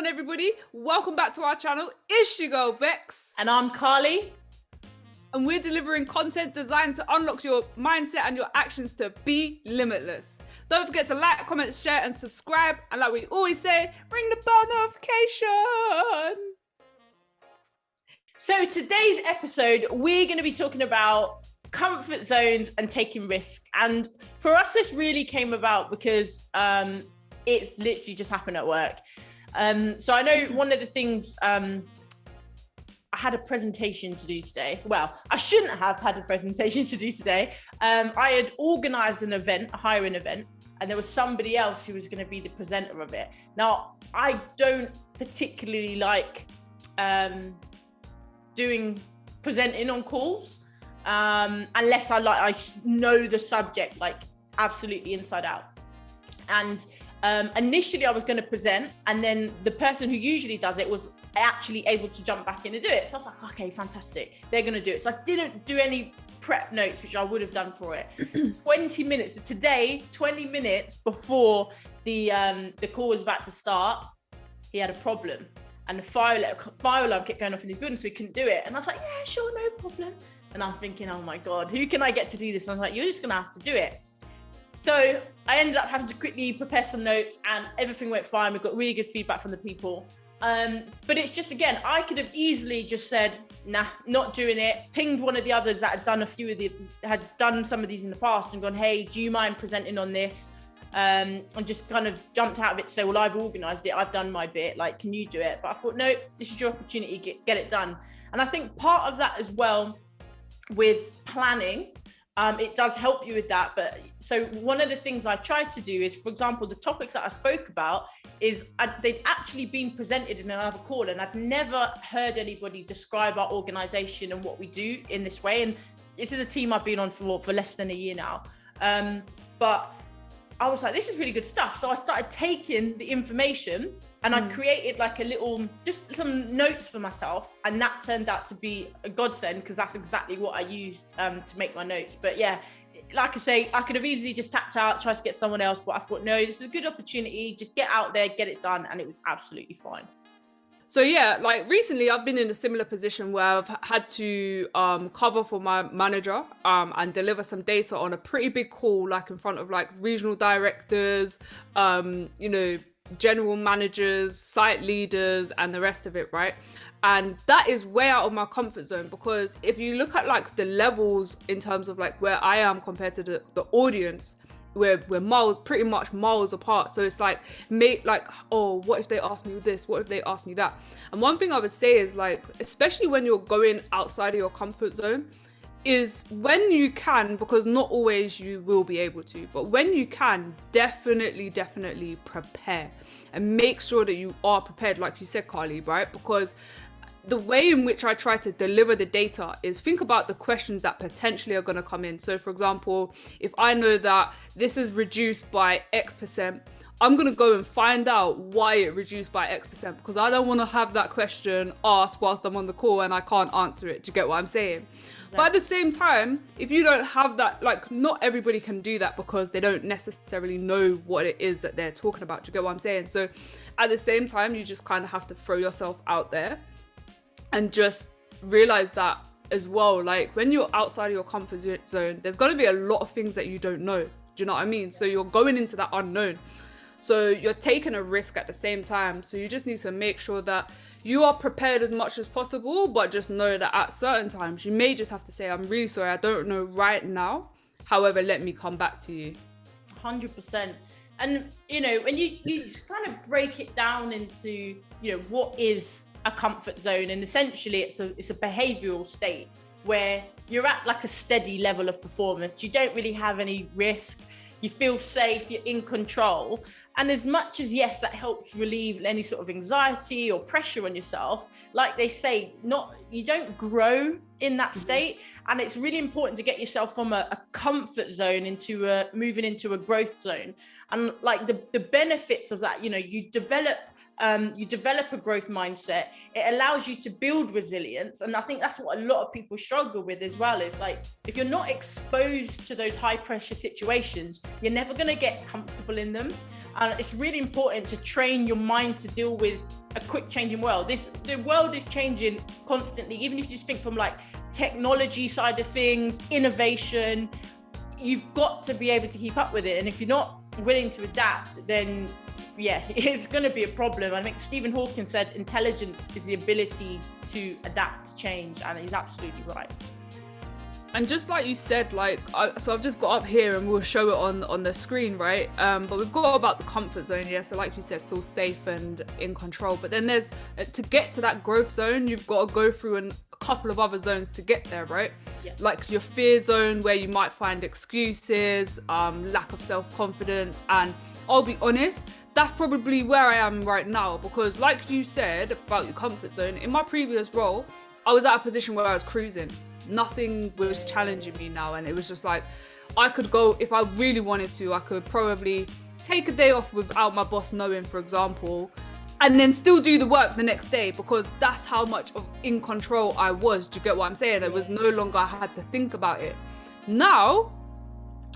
on, everybody? Welcome back to our channel. It's your girl, Bex. And I'm Carly. And we're delivering content designed to unlock your mindset and your actions to be limitless. Don't forget to like, comment, share, and subscribe. And like we always say, ring the bell notification. So today's episode, we're going to be talking about comfort zones and taking risks. And for us, this really came about because it's literally just happened at work. So I know one of the things, I had a presentation to do today. Well, I shouldn't have had a presentation to do today. I had organised an event, a hiring event, and there was somebody else who was going to be the presenter of it. Now, I don't particularly like presenting on calls unless I know the subject like absolutely inside out. And initially I was going to present, and then the person who usually does it was actually able to jump back in and do it. So I was like, okay, fantastic. They're going to do it. So I didn't do any prep notes, which I would have done for it. 20 minutes before the call was about to start, he had a problem. And the fire alarm kept going off in his building, so he couldn't do it. And I was like, yeah, sure, no problem. And I'm thinking, oh my God, who can I get to do this? And I was like, you're just going to have to do it. So I ended up having to quickly prepare some notes, and everything went fine. We got really good feedback from the people. But it's just, again, I could have easily just said, nah, not doing it. Pinged one of the others that had done some of these in the past and gone, hey, do you mind presenting on this? And just kind of jumped out of it to say, well, I've organised it. I've done my bit. Like, can you do it? But I thought, no, this is your opportunity. Get it done. And I think part of that as well with planning, it does help you with that. But so one of the things I tried to do is, for example, the topics that I spoke about they'd actually been presented in another call, and I'd never heard anybody describe our organisation and what we do in this way. And this is a team I've been on for less than a year now. But I was like, this is really good stuff. So I started taking the information, and I created like just some notes for myself. And that turned out to be a godsend, because that's exactly what I used to make my notes. But yeah, like I say, I could have easily just tapped out, tried to get someone else. But I thought, no, this is a good opportunity. Just get out there, get it done. And it was absolutely fine. So yeah, like recently I've been in a similar position where I've had to cover for my manager and deliver some data on a pretty big call, like in front of like regional directors, general managers, site leaders, and the rest of it, right? And that is way out of my comfort zone, because if you look at like the levels in terms of like where I am compared to the audience, we're pretty much miles apart. So it's like, oh, what if they ask me this? What if they ask me that? And one thing I would say is, like, especially when you're going outside of your comfort zone, is when you can, because not always you will be able to, but when you can, definitely prepare and make sure that you are prepared, like you said, Carly, right? Because the way in which I try to deliver the data is think about the questions that potentially are going to come in. So for example, if I know that this is reduced by X%, I'm going to go and find out why it reduced by X%, because I don't want to have that question asked whilst I'm on the call and I can't answer it. Do you get what I'm saying? Exactly. But at the same time, if you don't have that, like, not everybody can do that because they don't necessarily know what it is that they're talking about. Do you get what I'm saying? So at the same time, you just kind of have to throw yourself out there and just realize that as well. Like, when you're outside of your comfort zone, there's going to be a lot of things that you don't know. Do you know what I mean? So you're going into that unknown. So you're taking a risk at the same time. So you just need to make sure that you are prepared as much as possible, but just know that at certain times, you may just have to say, I'm really sorry, I don't know right now. However, let me come back to you. 100%. And, when you kind of break it down into, what is a comfort zone, and essentially it's a behavioral state where you're at like a steady level of performance. You don't really have any risk. You feel safe, you're in control. And as much as, yes, that helps relieve any sort of anxiety or pressure on yourself, like they say, you don't grow in that state. And it's really important to get yourself from a comfort zone into moving into a growth zone. And like the benefits of that, you develop a growth mindset. It allows you to build resilience. And I think that's what a lot of people struggle with as well. Is like, if you're not exposed to those high pressure situations, you're never going to get comfortable in them. And it's really important to train your mind to deal with a quick changing world. The world is changing constantly. Even if you just think from like technology side of things, innovation, you've got to be able to keep up with it. And if you're not willing to adapt, then yeah, it's going to be a problem. I think Stephen Hawking said intelligence is the ability to adapt to change, and he's absolutely right. And just like you said, like, so I've just got up here and we'll show it on the screen, right? But we've got about the comfort zone, yeah. So like you said, feel safe and in control. But then there's, to get to that growth zone, you've got to go through a couple of other zones to get there, right? Yes. Like your fear zone, where you might find excuses, lack of self-confidence. And I'll be honest, that's probably where I am right now. Because like you said about your comfort zone, in my previous role, I was at a position where I was cruising. Nothing was challenging me now, and it was just like I could go, if I really wanted to, I could probably take a day off without my boss knowing, for example, and then still do the work the next day, because that's how much of in control I was. Do you get what I'm saying? It was no longer I had to think about it. Now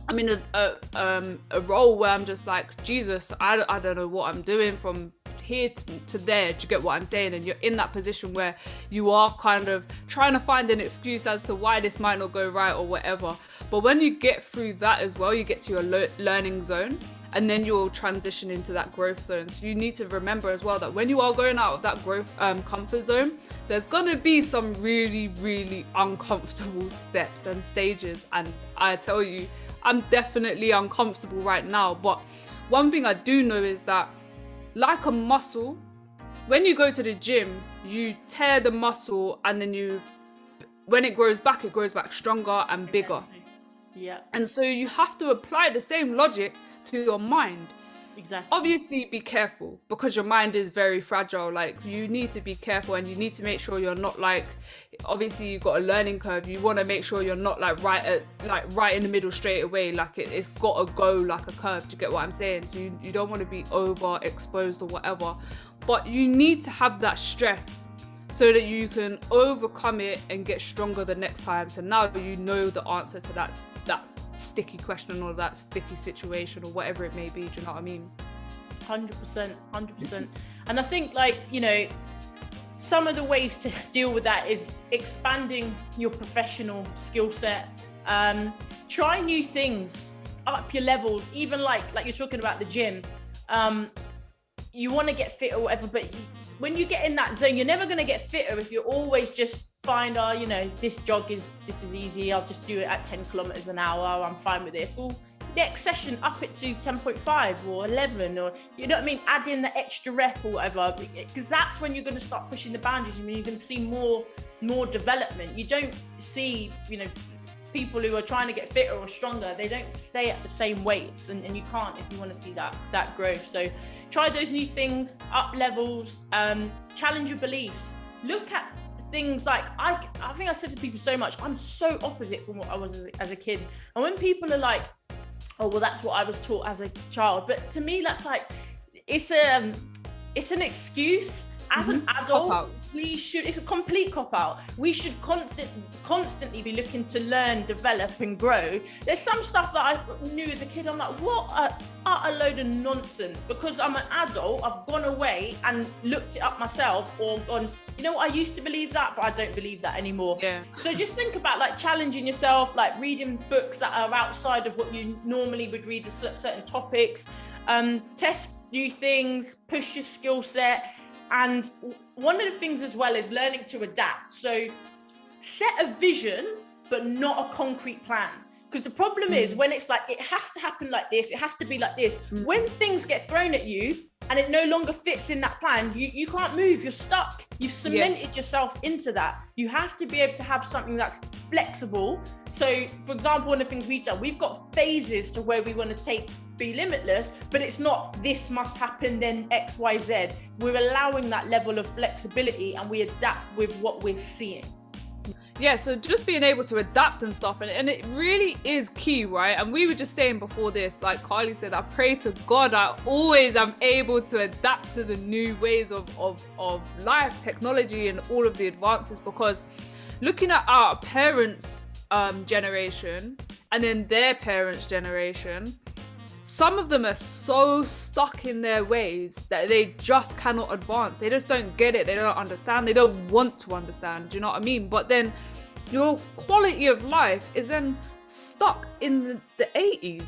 I'm in a role where I'm just like, Jesus, I don't know what I'm doing from here to there. Do you get what I'm saying? And you're in that position where you are kind of trying to find an excuse as to why this might not go right or whatever. But when you get through that as well, you get to your learning zone, and then you'll transition into that growth zone. So you need to remember as well that when you are going out of that growth comfort zone, there's gonna be some really, really uncomfortable steps and stages. And I tell you, I'm definitely uncomfortable right now. But one thing I do know is that, like a muscle, when you go to the gym, you tear the muscle, and then when it grows back stronger and bigger. Exactly. Yeah. And so you have to apply the same logic to your mind. Exactly. Obviously be careful, because your mind is very fragile. Like, you need to be careful, and you need to make sure you're not like, obviously you've got a learning curve. You want to make sure you're not like right in the middle straight away. Like it's got to go like a curve. Do you get what I'm saying? So you don't want to be overexposed or whatever, but you need to have that stress so that you can overcome it and get stronger the next time. So now you know the answer to that sticky question or that sticky situation or whatever it may be. Do you know what I mean? 100%. And I think, like, you know, some of the ways to deal with that is expanding your professional skill set. Try new things, up your levels, even like you're talking about the gym. You want to get fit or whatever, but when you get in that zone, you're never going to get fitter if you're always just find, you know, this is easy, I'll just do it at 10 kilometers an hour, I'm fine with this. Well, next session, up it to 10.5 or 11, or, you know what I mean, add in the extra rep or whatever, because that's when you're going to start pushing the boundaries. I mean, you're going to see more development. You don't see, you know, people who are trying to get fitter or stronger, they don't stay at the same weights, and you can't if you want to see that growth. So try those new things, up levels, challenge your beliefs. Look at things like, I think I said to people so much, I'm so opposite from what I was as a kid. And when people are like, oh, well, that's what I was taught as a child. But to me, that's like, it's an excuse. As an adult, it's a complete cop-out. We should constantly be looking to learn, develop and grow. There's some stuff that I knew as a kid, I'm like, what a load of nonsense. Because I'm an adult, I've gone away and looked it up myself, or gone, you know what, I used to believe that, but I don't believe that anymore. Yeah. So just think about like challenging yourself, like reading books that are outside of what you normally would read, the certain topics, test new things, push your skill set. And one of the things as well is learning to adapt. So set a vision, but not a concrete plan. Because the problem is when it's like, it has to happen like this, it has to be like this. When things get thrown at you and it no longer fits in that plan, you can't move, you're stuck. You've cemented yourself into that. You have to be able to have something that's flexible. So for example, one of the things we've done, we've got phases to where we want to Be Limitless, but it's not this must happen then X, Y, Z. We're allowing that level of flexibility, and we adapt with what we're seeing. Yeah, so just being able to adapt and stuff, and it really is key, right? And we were just saying before this, like Carly said, I pray to God I always am able to adapt to the new ways of life, technology and all of the advances, because looking at our parents' generation and then their parents' generation, some of them are so stuck in their ways that they just cannot advance. They just don't get it. They don't understand. They don't want to understand. Do you know what I mean? But then your quality of life is then stuck in the 80s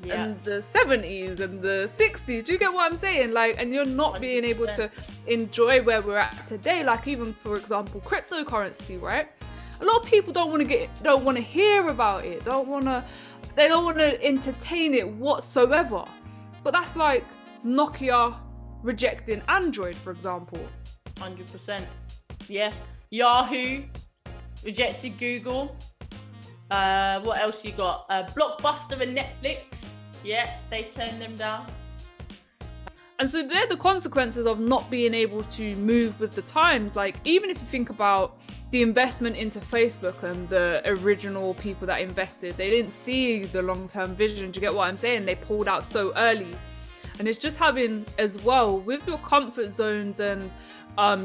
and the 70s and the 60s. Do you get what I'm saying? Like, and you're not 100%. Being able to enjoy where we're at today. Like, even for example, cryptocurrency, right? A lot of people don't want to hear about it. They don't want to entertain it whatsoever. But that's like Nokia rejecting Android, for example. 100%. Yeah. Yahoo rejected Google. What else you got? Blockbuster and Netflix. Yeah, they turned them down. And so they're the consequences of not being able to move with the times. Like, even if you think about the investment into Facebook and the original people that invested, they didn't see the long-term vision. Do you get what I'm saying? They pulled out so early. And it's just having, as well, with your comfort zones and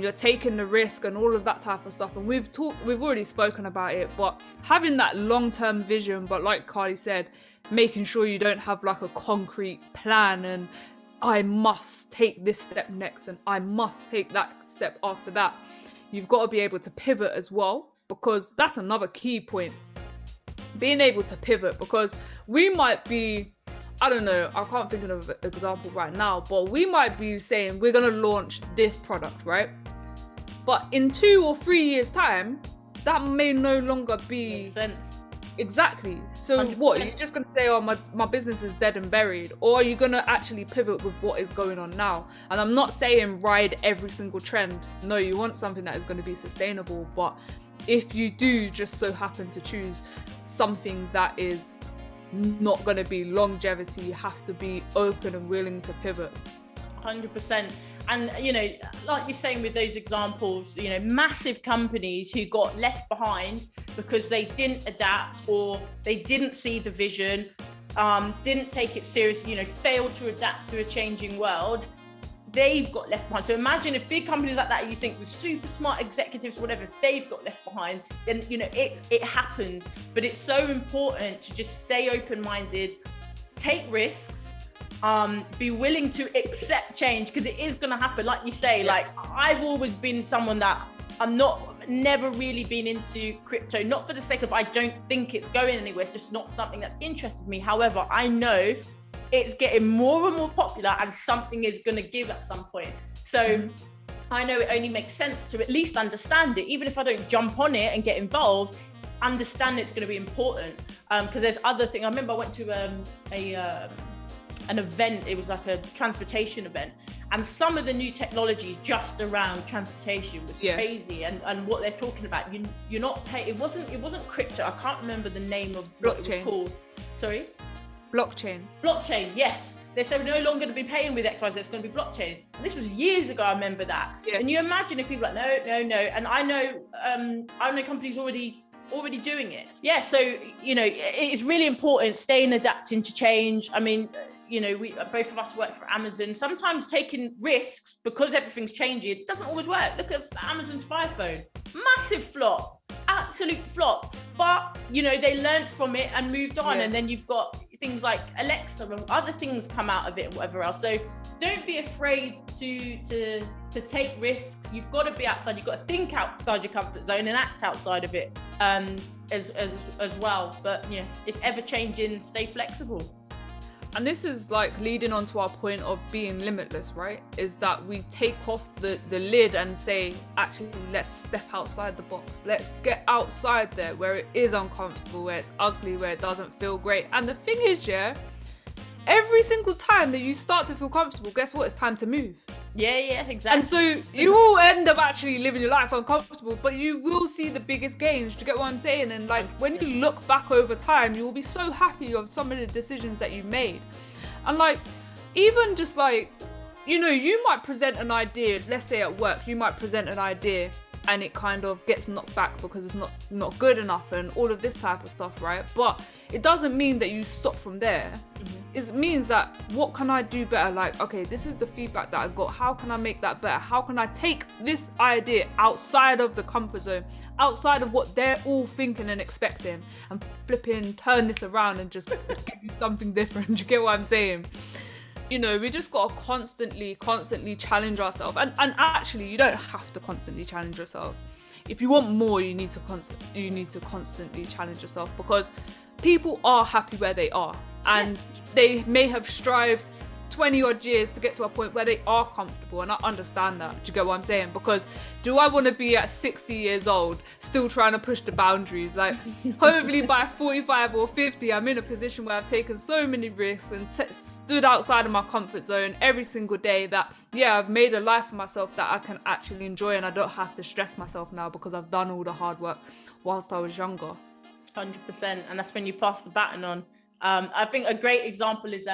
you're taking the risk and all of that type of stuff. And we've already spoken about it, but having that long-term vision, but like Carly said, making sure you don't have like a concrete plan and I must take this step next and I must take that step after that. You've got to be able to pivot as well, because that's another key point. Being able to pivot, because we might be, I don't know, I can't think of an example right now, but we might be saying we're going to launch this product, right? But in 2 or 3 years' time, that may no longer be... Makes sense. Exactly. So 100%. What, are you just going to say, oh, my business is dead and buried? Or are you going to actually pivot with what is going on now? And I'm not saying ride every single trend. No, you want something that is going to be sustainable. But if you do just so happen to choose something that is not going to be longevity, you have to be open and willing to pivot. 100%. And, you know, like you're saying with those examples, you know, massive companies who got left behind because they didn't adapt or they didn't see the vision, didn't take it seriously, you know, failed to adapt to a changing world, they've got left behind. So imagine if big companies like that, you think with super smart executives, whatever, if they've got left behind, then, you know, it happens. But it's so important to just stay open-minded, take risks, be willing to accept change, because it is going to happen. Like you say, like I've always been someone that never really been into crypto, not for the sake of I don't think it's going anywhere, it's just not something that's interested me. However, I know it's getting more and more popular and something is going to give at some point. So I know it only makes sense to at least understand it, even if I don't jump on it and get involved. Understand it's going to be important, because there's other things. I remember I went to an event, it was like a transportation event, and some of the new technologies just around transportation was crazy, and what they're talking about, you're not paying, it wasn't crypto, I can't remember the name of what it was called. Sorry? Blockchain, yes. They said we're no longer going to be paying with XYZ, it's going to be blockchain. And this was years ago, I remember that. Yeah. And you imagine if people are like, no. And I know companies already doing it. Yeah, so, you know, it's really important staying adapting to change. I mean, you know, we both of us work for Amazon. Sometimes taking risks because everything's changing, it doesn't always work. Look at Amazon's Fire Phone, massive flop, absolute flop. But you know, they learned from it and moved on. And then you've got things like Alexa and other things come out of it and whatever else. So don't be afraid to take risks. You've got to be outside. You've got to think outside your comfort zone and act outside of it as well. But yeah, it's ever changing. Stay flexible. And this is like leading on to our point of being limitless, right? Is that we take off the lid and say, actually, let's step outside the box. Let's get outside there where it is uncomfortable, where it's ugly, where it doesn't feel great. And the thing is, every single time that you start to feel comfortable, guess what? It's time to move. Yeah, exactly. And so you will end up actually living your life uncomfortable, but you will see the biggest gains. Do you get what I'm saying? And like when you look back over time, you will be so happy of some of the decisions that you made. And like, even just like, you know, you might present an idea, let's say at work, you might present an idea and it kind of gets knocked back because it's not good enough and all of this type of stuff, right? But it doesn't mean that you stop from there. It means that, what can I do better? Like, okay, this is the feedback that I got. How can I make that better? How can I take this idea outside of the comfort zone, outside of what they're all thinking and expecting, and flipping turn this around and just give you something different? Do you get what I'm saying? You know, we just got to constantly challenge ourselves. And actually, you don't have to constantly challenge yourself. If you want more, you need to constantly challenge yourself, because people are happy where they are, and they may have strived 20 odd years to get to a point where they are comfortable, and I understand that. Do you get what I'm saying? Because do I want to be at 60 years old still trying to push the boundaries? Like, hopefully by 45 or 50 I'm in a position where I've taken so many risks and stood outside of my comfort zone every single day, that I've made a life for myself that I can actually enjoy, and I don't have to stress myself now because I've done all the hard work whilst I was younger. 100%, and that's when you pass the baton on. I think a great example is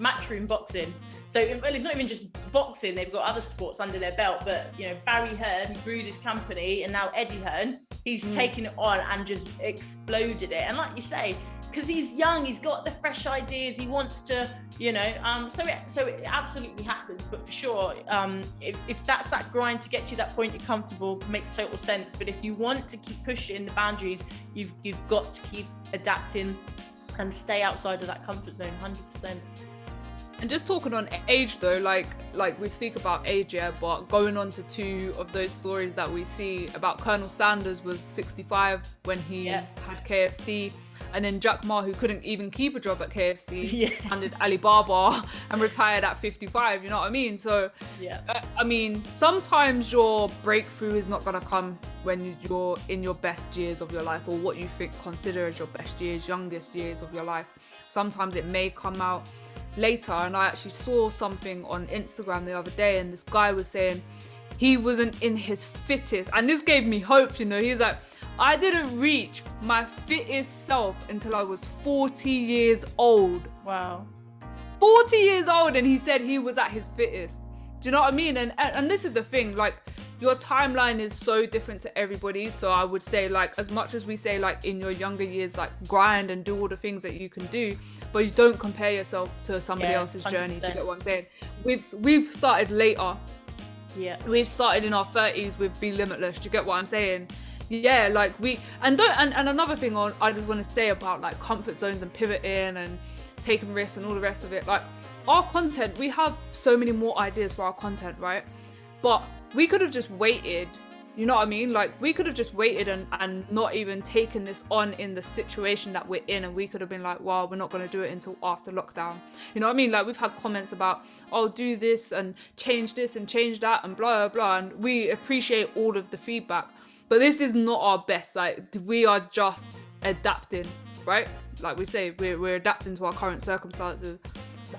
Matchroom Boxing. So, well, it's not even just boxing, they've got other sports under their belt, but, you know, Barry Hearn grew this company, and now Eddie Hearn, he's taken it on and just exploded it. And like you say, because he's young, he's got the fresh ideas, he wants to, you know, so it absolutely happens. But for sure, if that's that grind to get to that point you're comfortable, makes total sense. But if you want to keep pushing the boundaries, you've got to keep adapting and stay outside of that comfort zone. 100%. And just talking on age though, like we speak about age, but going on to two of those stories that we see about, Colonel Sanders was 65 when he had KFC, and then Jack Ma, who couldn't even keep a job at KFC, founded Alibaba and retired at 55, you know what I mean? So, I mean, sometimes your breakthrough is not going to come when you're in your best years of your life, or what you consider as your best years, youngest years of your life. Sometimes it may come out later. And I actually saw something on Instagram the other day, and this guy was saying he wasn't in his fittest, and this gave me hope, you know. He's like, I didn't reach my fittest self until I was 40 years old. Wow. 40 years old, and he said he was at his fittest. Do you know what I mean? And this is the thing, like, your timeline is so different to everybody. So I would say, like, as much as we say, like, in your younger years, like, grind and do all the things that you can do, but you don't compare yourself to somebody else's 100%. Journey. Do you get what I'm saying? We've started later. Yeah. We've started in our 30s with Be Limitless. Do you get what I'm saying? Yeah, like and another thing I just want to say about, like, comfort zones and pivoting and taking risks and all the rest of it. Like, our content, we have so many more ideas for our content, right? But we could have just waited, you know what I mean? Like, we could have just waited and not even taken this on in the situation that we're in, and we could have been like, well, we're not going to do it until after lockdown. You know what I mean? Like, we've had comments about, oh, do this and change that and blah, blah, blah. And we appreciate all of the feedback. But this is not our best. Like, we are just adapting, right? Like we say, we're adapting to our current circumstances.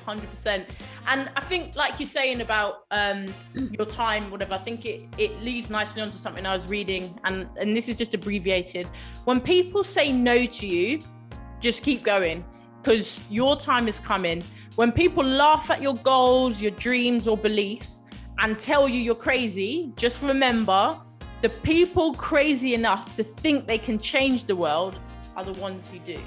100%. And I think, like you're saying about your time, whatever, I think it leads nicely onto something I was reading, and this is just abbreviated. When people say no to you, just keep going, because your time is coming. When people laugh at your goals, your dreams or beliefs and tell you you're crazy, just remember, the people crazy enough to think they can change the world are the ones who do.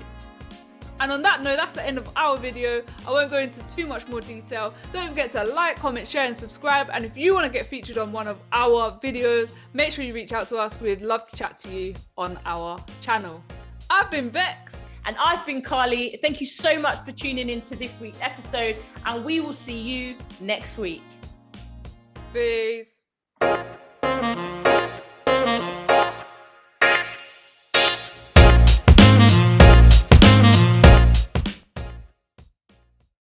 And on that note, that's the end of our video. I won't go into too much more detail. Don't forget to like, comment, share and subscribe. And if you want to get featured on one of our videos, make sure you reach out to us. We'd love to chat to you on our channel. I've been Bex. And I've been Carly. Thank you so much for tuning in to this week's episode, and we will see you next week. Peace.